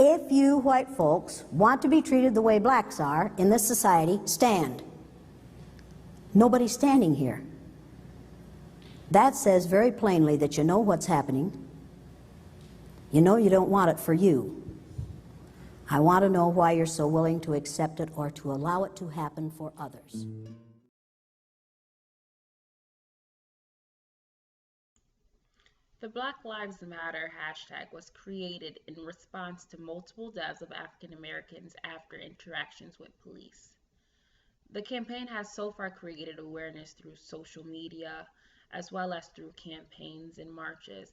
If you white folks want to be treated the way blacks are in this society, stand. Nobody's standing here. That says very plainly that you know what's happening. You know you don't want it for you. I want to know why you're so willing to accept it or to allow it to happen for others. The Black Lives Matter hashtag was created in response to multiple deaths of African Americans after interactions with police. The campaign has so far created awareness through social media as well as through campaigns and marches,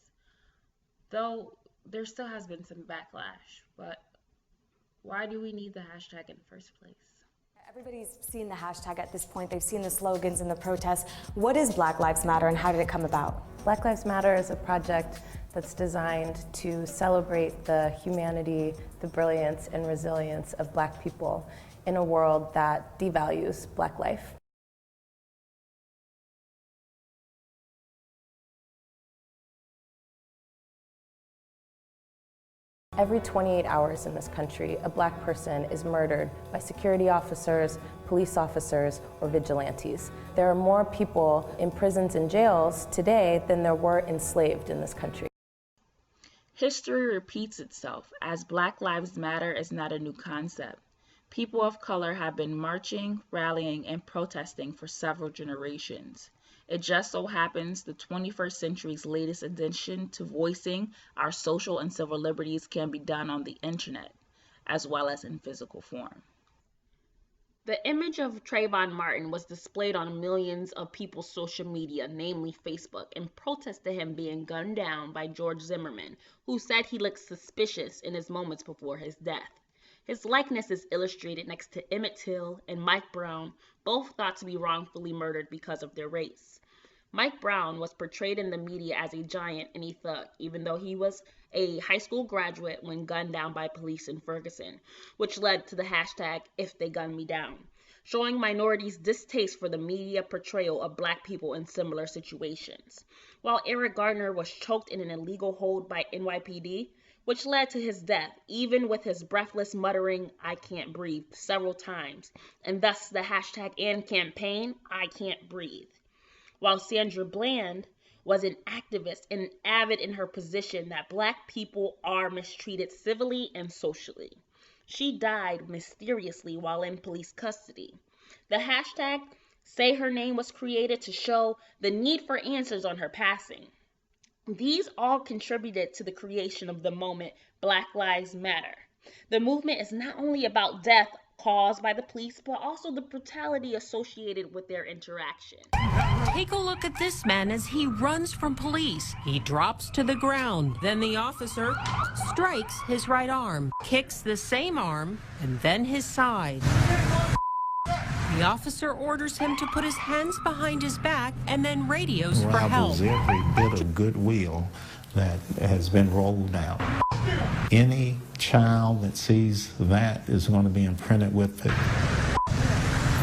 though there still has been some backlash. But why do we need the hashtag in the first place? Everybody's seen the hashtag at this point. They've seen the slogans and the protests. What is Black Lives Matter and how did it come about? Black Lives Matter is a project that's designed to celebrate the humanity, the brilliance, and resilience of Black people in a world that devalues Black life. Every 28 hours in this country, a Black person is murdered by security officers, police officers, or vigilantes. There are more people in prisons and jails today than there were enslaved in this country. History repeats itself, as Black Lives Matter is not a new concept. People of color have been marching, rallying, and protesting for several generations. It just so happens the 21st century's latest addition to voicing our social and civil liberties can be done on the internet, as well as in physical form. The image of Trayvon Martin was displayed on millions of people's social media, namely Facebook, in protest to him being gunned down by George Zimmerman, who said he looked suspicious in his moments before his death. His likeness is illustrated next to Emmett Till and Mike Brown, both thought to be wrongfully murdered because of their race. Mike Brown was portrayed in the media as a giant and a thug, even though he was a high school graduate when gunned down by police in Ferguson, which led to the hashtag #IfTheyGunMeDown, showing minorities' distaste for the media portrayal of Black people in similar situations. While Eric Garner was choked in an illegal hold by NYPD, which led to his death, even with his breathless muttering, "I can't breathe," several times, and thus the hashtag and campaign, "I Can't Breathe." While Sandra Bland was an activist and avid in her position that Black people are mistreated civilly and socially. She died mysteriously while in police custody. The hashtag Say Her Name was created to show the need for answers on her passing. These all contributed to the creation of the moment Black Lives Matter. The movement is not only about death caused by the police, but also the brutality associated with their interaction. Take a look at this man as he runs from police. He drops to the ground. Then the officer strikes his right arm, kicks the same arm, and then his side. The officer orders him to put his hands behind his back and then radios for help. Every bit of goodwill that has been rolled out. Any child that sees that is going to be imprinted with it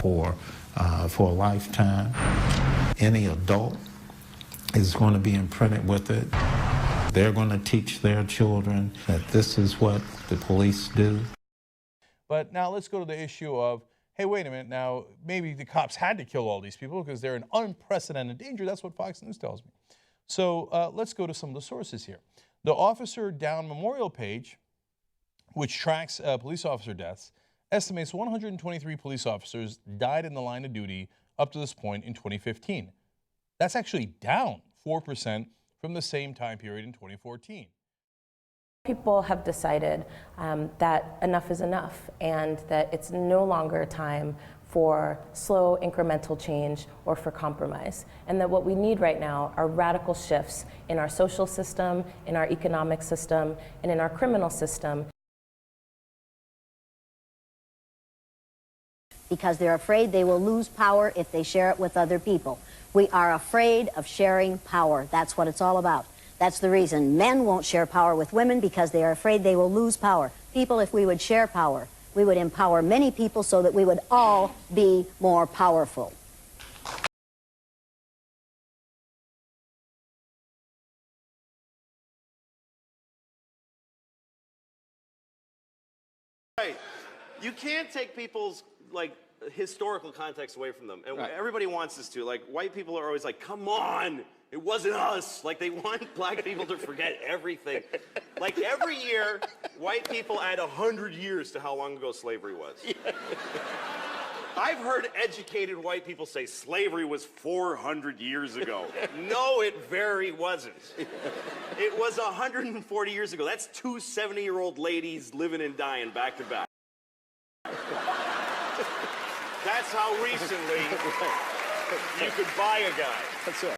for a lifetime. Any adult is going to be imprinted with it. They're going to teach their children that this is what the police do. But now let's go to the issue of, hey, wait a minute, now maybe the cops had to kill all these people because they're an unprecedented danger. That's what Fox News tells me. So let's go to some of the sources here. The Officer Down Memorial page, which tracks police officer deaths, estimates 123 police officers died in the line of duty up to this point in 2015. That's actually down 4% from the same time period in 2014. People have decided that enough is enough and that it's no longer time for slow incremental change or for compromise, and that what we need right now are radical shifts in our social system, in our economic system, and in our criminal system. Because they're afraid they will lose power if they share it with other people. We are afraid of sharing power. That's what it's all about. That's the reason men won't share power with women, because they are afraid they will lose power. People, if we would share power, we would empower many people so that we would all be more powerful. Right. You can't take people's, like, historical context away from them. And Right. everybody wants us to. Like, white people are always like, come on, it wasn't us. Like, they want black people to forget everything. Like, every year, white people add 100 years to how long ago slavery was. Yeah. I've heard educated white people say slavery was 400 years ago. No, it very wasn't. It was 140 years ago. That's two 70-year-old ladies living and dying back to back. That's how recently you could buy a guy. That's right.